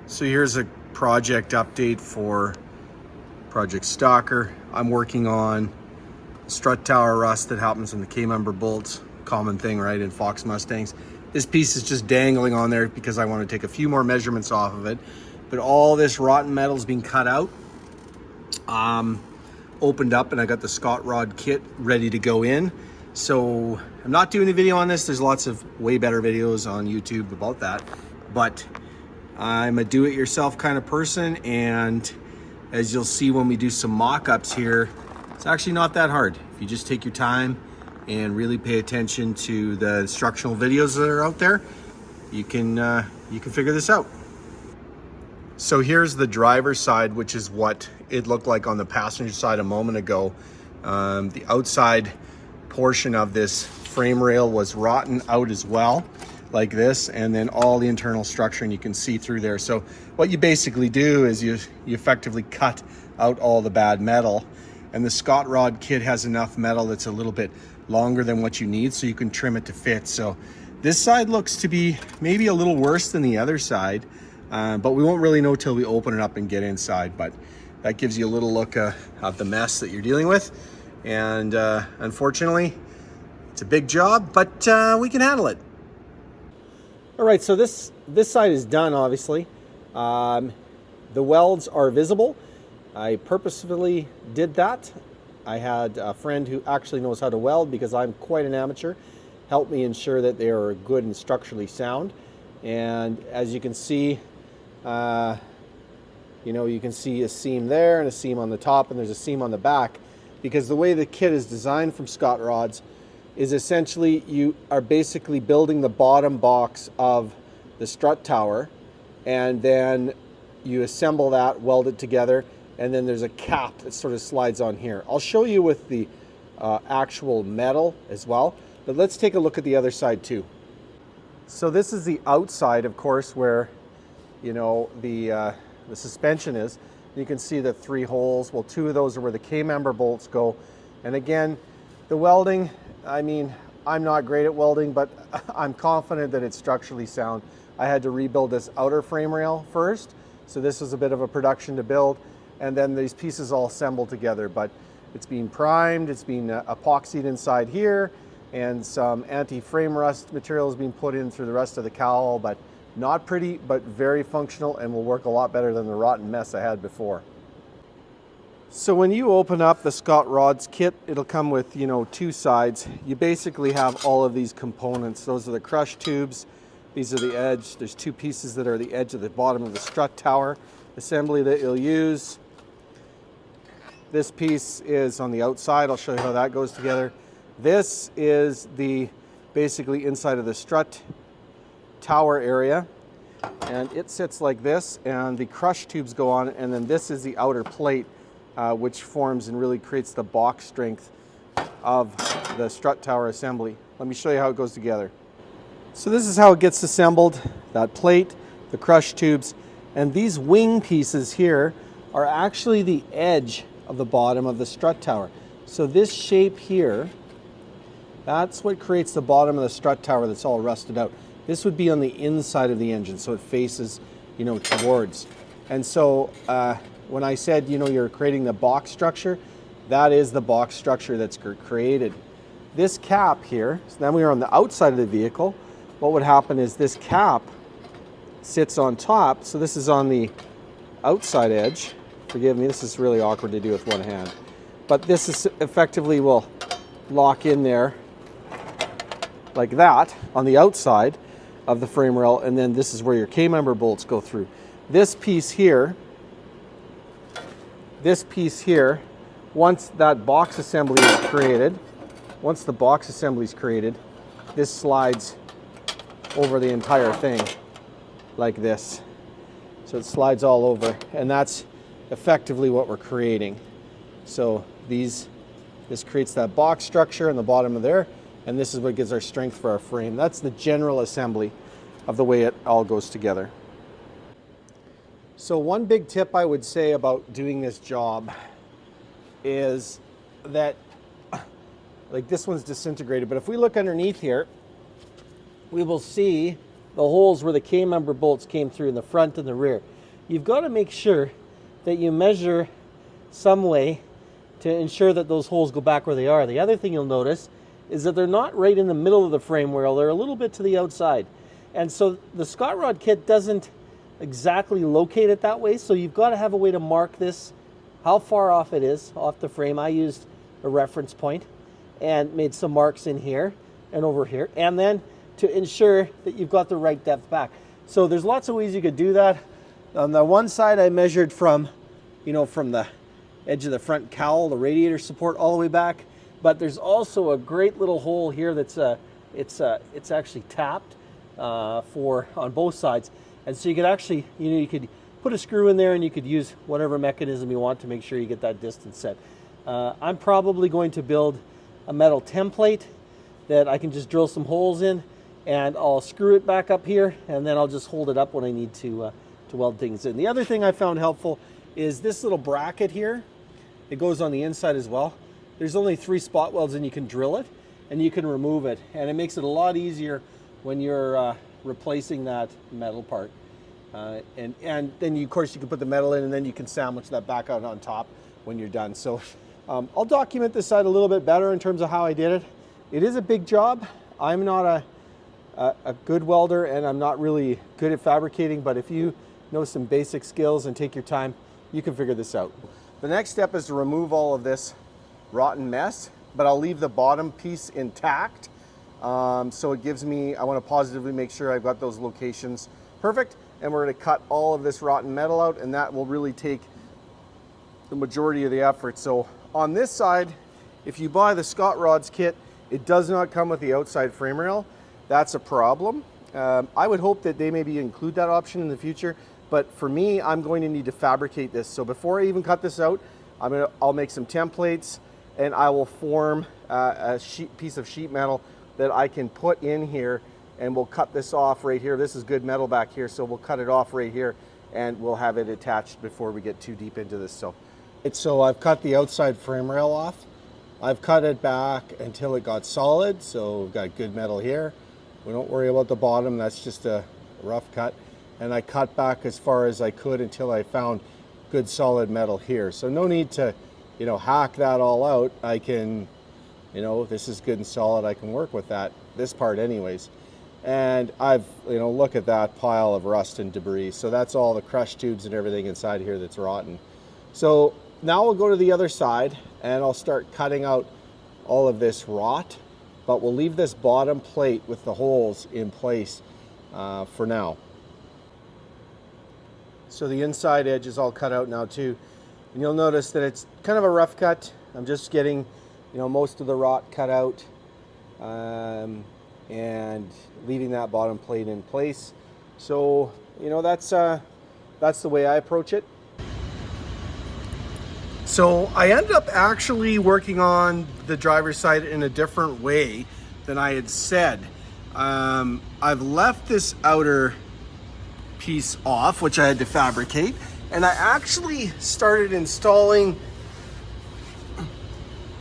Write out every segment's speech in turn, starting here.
So here's a project update for Project Stalker. I'm working on strut tower rust that happens in the K-member bolts. Common thing, right, in Fox Mustangs. This piece is just dangling on there because I want to take a few more measurements off of it. But all this rotten metal is being cut out, opened up, and I got the Scot Rod kit ready to go in. So I'm not doing a video on this. There's lots of way better videos on YouTube about that. But I'm a do-it-yourself kind of person, and as you'll see when we do some mock-ups here, it's actually not that hard. If you just take your time and really pay attention to the instructional videos that are out there, you can figure this out. So here's the driver's side, which is what it looked like on the passenger side a moment ago. The outside portion of this frame rail was rotten out as well, like this, and then all the internal structure, and you can see through there. So what you basically do is you effectively cut out all the bad metal, and the Scot Rod kit has enough metal that's a little bit longer than what you need, so you can trim it to fit. So this side looks to be maybe a little worse than the other side, but we won't really know till we open it up and get inside. But that gives you a little look at the mess that you're dealing with. And unfortunately, it's a big job, but we can handle it. All right, so this side is done, obviously. The welds are visible. I purposefully did that. I had a friend who actually knows how to weld, because I'm quite an amateur, help me ensure that they are good and structurally sound. And as you can see, you can see a seam there and a seam on the top, and there's a seam on the back, because the way the kit is designed from Scot Rods is essentially you are basically building the bottom box of the strut tower, and then you assemble that, weld it together, and then there's a cap that sort of slides on here. I'll show you with the actual metal as well, but let's take a look at the other side too. So this is the outside, of course, where the suspension is. You can see the 3 holes. Well, 2 of those are where the K-member bolts go. And again, the welding, I mean, I'm not great at welding, but I'm confident that it's structurally sound. I had to rebuild this outer frame rail first, so this was a bit of a production to build, and then these pieces all assembled together. But it's been primed, it's been epoxied inside here, and some anti-frame rust material has been put in through the rest of the cowl, but not pretty, but very functional, and will work a lot better than the rotten mess I had before. So when you open up the Scot Rods kit, it'll come with 2 sides. You basically have all of these components. Those are the crush tubes. These are the edge. There's 2 pieces that are the edge of the bottom of the strut tower assembly that you'll use. This piece is on the outside. I'll show you how that goes together. This is the basically inside of the strut tower area, and it sits like this, and the crush tubes go on, and then this is the outer plate, which forms and really creates the box strength of the strut tower assembly. Let me show you how it goes together. So this is how it gets assembled: that plate, the crush tubes, and these wing pieces here are actually the edge of the bottom of the strut tower. So this shape here, that's what creates the bottom of the strut tower that's all rusted out. This would be on the inside of the engine, so it faces, towards. And so when I said, you're creating the box structure, that is the box structure that's created. This cap here, so then we are on the outside of the vehicle. What would happen is this cap sits on top, so this is on the outside edge. Forgive me, this is really awkward to do with one hand. But this is effectively will lock in there like that on the outside of the frame rail, and then this is where your K-member bolts go through. This piece here, once that box assembly is created, this slides over the entire thing like this. So it slides all over, and that's effectively what we're creating. So this creates that box structure in the bottom of there, and this is what gives our strength for our frame. That's the general assembly of the way it all goes together. So one big tip I would say about doing this job is that, like, this one's disintegrated, but if we look underneath here, we will see the holes where the K-member bolts came through in the front and the rear. You've got to make sure that you measure some way to ensure that those holes go back where they are. The other thing you'll notice is that they're not right in the middle of the frame rail, they're a little bit to the outside. And so the Scot Rod kit doesn't exactly locate it that way, so you've got to have a way to mark this, how far off it is off the frame. I used a reference point and made some marks in here and over here, and then to ensure that you've got the right depth back. So there's lots of ways you could do that. On the one side I measured from, from the edge of the front cowl, the radiator support, all the way back. But there's also a great little hole here that's it's actually tapped on both sides, and so you could actually you could put a screw in there and you could use whatever mechanism you want to make sure you get that distance set. I'm probably going to build a metal template that I can just drill some holes in, and I'll screw it back up here, and then I'll just hold it up when I need to weld things in. The other thing I found helpful is this little bracket here. It goes on the inside as well. There's only 3 spot welds, and you can drill it and you can remove it, and it makes it a lot easier when you're replacing that metal part. And then of course you can put the metal in, and then you can sandwich that back out on top when you're done. So I'll document this side a little bit better in terms of how I did it. It is a big job. I'm not a good welder, and I'm not really good at fabricating, but if you know some basic skills and take your time, you can figure this out. The next step is to remove all of this rotten mess, but I'll leave the bottom piece intact. So it gives me, I want to positively make sure I've got those locations perfect, and we're going to cut all of this rotten metal out, and that will really take the majority of the effort. So on this side, if you buy the Scot Rods kit, it does not come with the outside frame rail. That's a problem. I would hope that they maybe include that option in the future, but for me, I'm going to need to fabricate this. So before I even cut this out, I'll make some templates, and I will form a piece of sheet metal that I can put in here, and we'll cut this off right here. This is good metal back here, so we'll cut it off right here, and we'll have it attached before we get too deep into this. So I've cut the outside frame rail off. I've cut it back until it got solid, so we've got good metal here. We don't worry about the bottom, that's just a rough cut. And I cut back as far as I could until I found good solid metal here. So no need to, hack that all out. I can, this is good and solid, I can work with that, this part anyways. And I've, look at that pile of rust and debris. So that's all the crush tubes and everything inside here that's rotten. So now we'll go to the other side, and I'll start cutting out all of this rot, but we'll leave this bottom plate with the holes in place for now. So the inside edge is all cut out now too, and you'll notice that it's kind of a rough cut. I'm just getting most of the rot cut out and leaving that bottom plate in place. So that's the way I approach it. So I ended up actually working on the driver's side in a different way than I had said. I've left this outer piece off, which I had to fabricate, and I actually started installing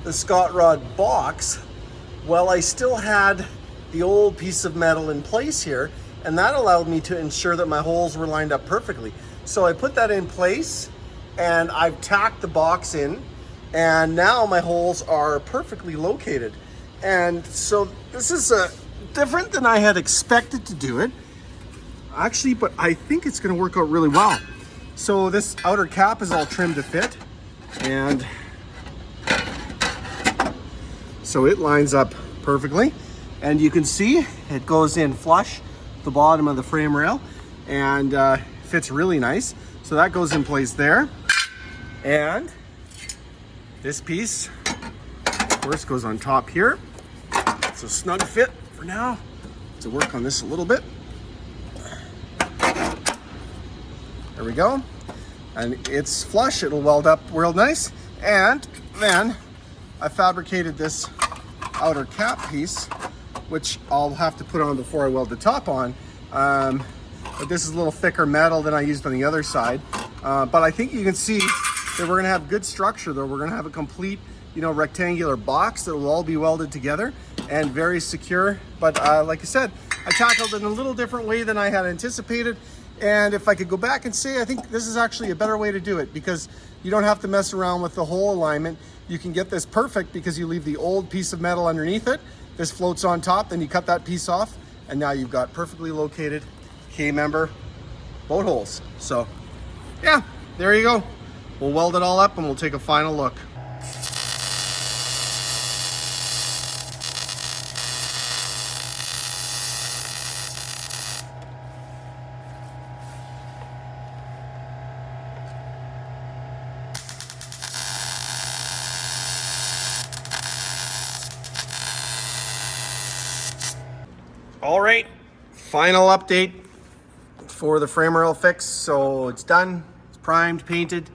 the Scot Rod box while I still had the old piece of metal in place here, and that allowed me to ensure that my holes were lined up perfectly. So I put that in place, and I've tacked the box in, and now my holes are perfectly located. And so this is different than I had expected to do it, actually, but I think it's gonna work out really well. So this outer cap is all trimmed to fit, and so it lines up perfectly. And you can see it goes in flush the bottom of the frame rail, and fits really nice. So that goes in place there. And this piece, of course, goes on top here. It's a snug fit for now. To work on this a little bit. There we go. And it's flush, it'll weld up real nice. And then I fabricated this outer cap piece, which I'll have to put on before I weld the top on. But this is a little thicker metal than I used on the other side. But I think you can see that we're gonna have good structure though. We're gonna have a complete, rectangular box that will all be welded together. and very secure. But like I said, I tackled it in a little different way than I had anticipated. And if I could go back and say, I think this is actually a better way to do it, because you don't have to mess around with the hole alignment. You can get this perfect because you leave the old piece of metal underneath it. This floats on top, then you cut that piece off, and now you've got perfectly located K-member boat holes. So yeah, there you go. We'll weld it all up and we'll take a final look. All right, final update for the frame rail fix. So it's done, it's primed, painted,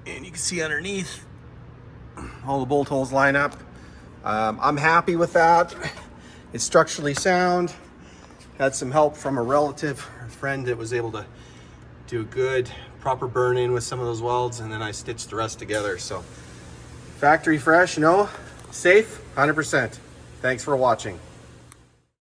and you can see underneath all the bolt holes line up. I'm happy with that. It's structurally sound. Had some help from a relative, a friend that was able to do a good proper burn in with some of those welds, and then I stitched the rest together. So factory fresh, safe, 100%. Thanks for watching.